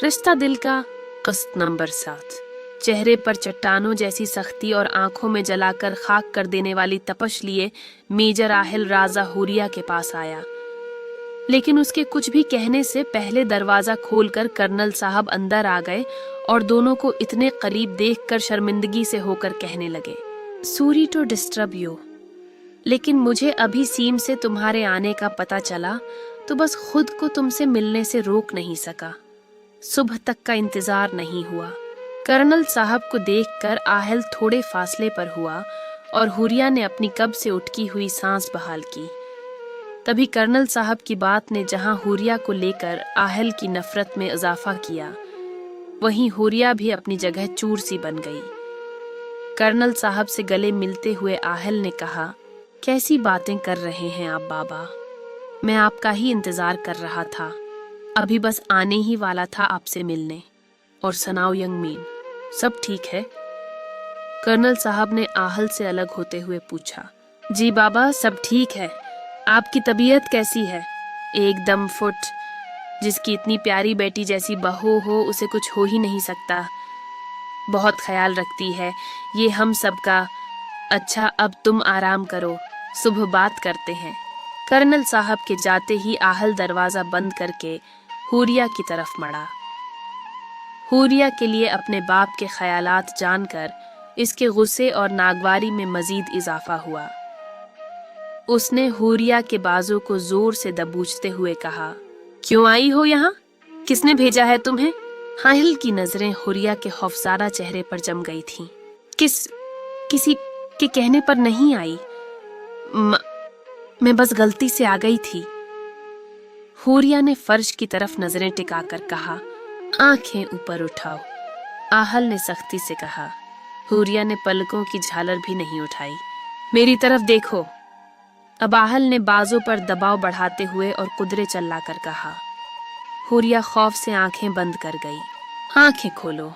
रिश्ता दिल का क़िस्त नंबर 7। चेहरे पर चट्टानों जैसी सख्ती और आंखों में जलाकर खाक कर देने वाली तपश लिए मेजर आहिल राजा हुरिया के पास आया, लेकिन उसके कुछ भी कहने से पहले दरवाजा खोलकर कर्नल साहब अंदर आ गए और दोनों को इतने करीब देखकर शर्मिंदगी से होकर कहने लगे, सॉरी टू डिस्टर्ब यू, लेकिन मुझे अभी सीम से तुम्हारे आने का पता चला तो बस खुद को तुमसे मिलने से रोक नहीं सका। सुबह तक का इंतजार नहीं हुआ। कर्नल साहब को देखकर आहिल थोड़े फासले पर हुआ और हुरिया ने अपनी कब से उठकी हुई सांस बहाल की। तभी कर्नल साहब की बात ने जहां हुरिया को लेकर आहिल की नफरत में इजाफा किया, वहीं हुरिया भी अपनी जगह चूर सी बन गई। कर्नल साहब से गले मिलते हुए आहिल ने कहा, कैसी बातें कर रहे हैं आप बाबा, मैं आपका ही इंतजार कर रहा था, अभी बस आने ही वाला था आपसे मिलने। और सनाओ यंग मीन, सब ठीक है? कर्नल साहब ने आहिल से अलग होते हुए पूछा। जी बाबा, सब ठीक है। आपकी तबीयत कैसी है? एकदम फुट। जिसकी इतनी प्यारी बेटी जैसी बहू हो उसे कुछ हो ही नहीं सकता। बहुत ख्याल रखती है ये हम सबका। अच्छा, अब तुम आराम करो, सुबह बात करते हैं। कर्नल साहब के जाते ही आहिल दरवाजा बंद करके हुरिया की तरफ मड़ा। हुरिया के लिए अपने बाप के ख्यालात जानकर इसके गुस्से और नागवारी में मजीद इजाफा हुआ। उसने हुरिया के बाजू को जोर से दबोचते हुए कहा, क्यों आई हो यहाँ? किसने भेजा है तुम्हें? आहिल की नजरें हुरिया के खौफज़दा चेहरे पर जम गई थीं। किसी के कहने पर नहीं आई, मैं बस गलती से आ गई थी। हुरिया ने फर्श की तरफ नजरें टिकाकर कहा, आंखें ऊपर उठाओ। आहिल ने सख्ती से कहा। हुरिया ने पलकों की झालर भी नहीं उठाई। मेरी तरफ देखो। अब आहिल ने बाजू पर दबाव बढ़ाते हुए और कुदरे चलाकर कहा। हुरिया खौफ से आंखें बंद कर गई। आंखें खोलो।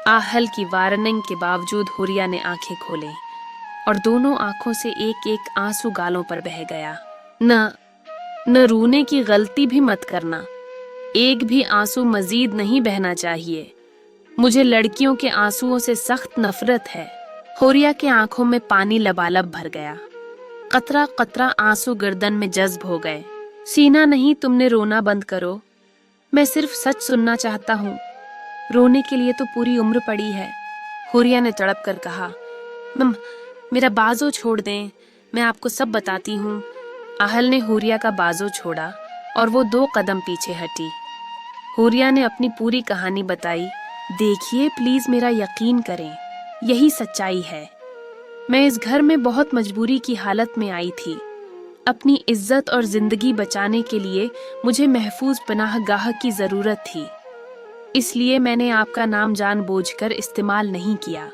आहिल की वार्निंग के बावजूद हुरिया ने आंखें खोली और दोनों आंखों से एक एक आंसू गालों पर बह गया। न रोने की गलती भी मत करना, एक भी आंसू मजीद नहीं बहना चाहिए। मुझे लड़कियों के आंसुओं से सख्त नफरत है। हुरिया के आंखों में पानी लबालब भर गया। कतरा कतरा आंसू गर्दन में जज्ब हो गए। सीना नहीं, तुमने रोना बंद करो। मैं सिर्फ सच सुनना चाहता हूँ। रोने के लिए तो पूरी उम्र पड़ी है। हुरिया ने तड़प कर कहा, मेरा बाजू छोड़ दें, मैं आपको सब बताती हूँ। आहिल ने हुरिया का बाजू छोड़ा और वो 2 कदम पीछे हटी। हुरिया ने अपनी पूरी कहानी बताई। देखिए, प्लीज मेरा यकीन करें, यही सच्चाई है। मैं इस घर में बहुत मजबूरी की हालत में आई थी। अपनी इज्जत और जिंदगी बचाने के लिए मुझे महफूज पनाहगाह की जरूरत थी, इसलिए मैंने आपका नाम जानबूझकर इस्तेमाल नहीं किया।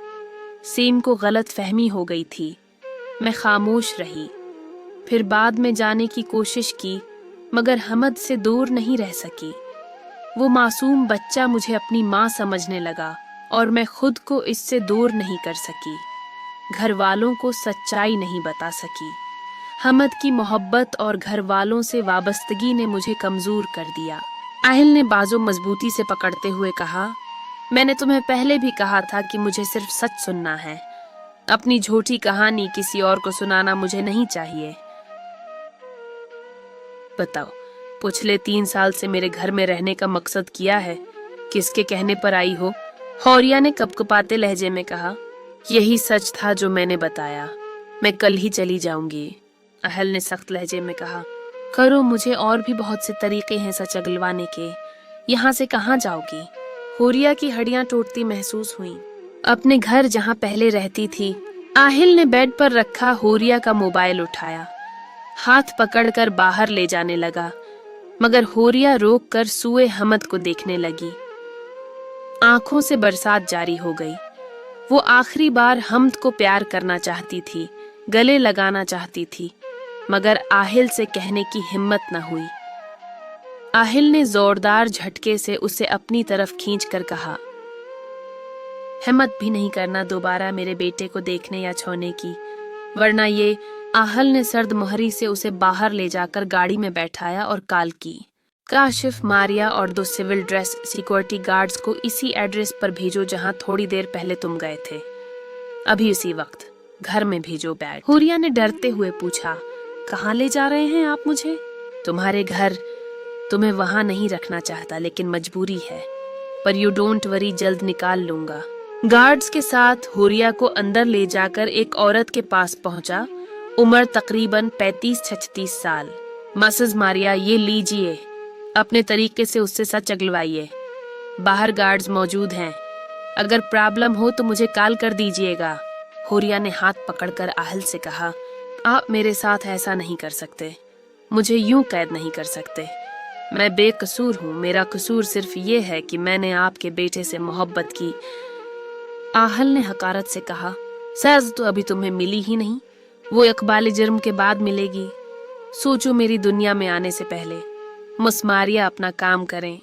सीम को गलत फहमी हो गई थी। मैं खामोश रही। फिर बाद में जाने की कोशिश की, मगर हमद से दूर नहीं रह सकी। वो मासूम बच्चा मुझे अपनी माँ समझने लगा और मैं खुद को इससे दूर नहीं कर सकी। घर वालों को सच्चाई नहीं बता सकी। हमद की मोहब्बत और घर वालों से वाबस्तगी ने मुझे कमजोर कर दिया। आहिल ने बाजू मजबूती से पकड़ते हुए कहा, मैंने तुम्हें पहले भी कहा था कि मुझे सिर्फ सच सुनना है। अपनी झूठी कहानी किसी और को सुनाना मुझे नहीं चाहिए। बताओ, पिछले 3 साल से मेरे घर में रहने का मकसद किया है? किसके कहने पर आई हो? हुरिया ने कपकपाते लहजे में कहा। यही सच था जो मैंने बताया। मैं कल ही चली जाऊंगी। आहिल ने सख्त लहजे में कहा। करो, मुझे और भी बहुत से तरीके हैं सच अगलवाने के। यहाँ से कहाँ जाओगी? हुरिया की हड्डियां टूटती महसूस हुई। अपने घर जहाँ पहले रहती थी। आहिल ने बेड पर रखा हुरिया का मोबाइल उठाया, हाथ पकड़कर बाहर ले जाने लगा, मगर हुरिया रोक कर सूए हमद को देखने लगी। आंखों से बरसात जारी हो गई। वो आखिरी बार हमद को प्यार करना चाहती थी, गले लगाना चाहती थी, मगर आहिल से कहने की हिम्मत न हुई। आहिल ने जोरदार झटके से उसे अपनी तरफ खींचकर कहा, हिम्मत भी नहीं करना दोबारा मेरे बेटे को देखने या छूने की, वरना ये। आहिल ने सर्द मोहरी से उसे बाहर ले जाकर गाड़ी में बैठाया और कॉल की। काशिफ, मारिया और 2 सिविल ड्रेस सिक्योरिटी गार्ड्स को इसी एड्रेस पर भेजो जहां थोड़ी देर पहले तुम गए थे। अभी उसी वक्त घर में भेजो बैग। हुरिया ने डरते हुए पूछा, कहाँ ले जा रहे हैं आप मुझे? तुम्हारे घर। तुम्हें वहां नहीं रखना चाहता, लेकिन मजबूरी है। पर यू डोंट वरी, जल्द निकाल लूंगा। गार्ड्स के साथ हुरिया को अंदर ले जाकर एक औरत के पास पहुंचा, उम्र तकरीबन 35-36 साल। मिसेस मारिया, ये लीजिए, अपने तरीके से उससे सच अगलवाइए। बाहर गार्ड्स मौजूद हैं, अगर प्रॉब्लम हो तो मुझे कॉल कर दीजिएगा। हुरिया ने हाथ पकड़कर आहल से कहा, आप मेरे साथ ऐसा नहीं कर सकते, मुझे यूं कैद नहीं कर सकते। मैं बेकसूर हूँ, मेरा कसूर सिर्फ ये है कि मैंने आपके बेटे से मोहब्बत की। आहल ने हकारत से कहा, सज़ तो अभी तुम्हें मिली ही नहीं, वो इकबाल जुर्म के बाद मिलेगी। सोचो मेरी दुनिया में आने से पहले। मिस मारिया, अपना काम करें।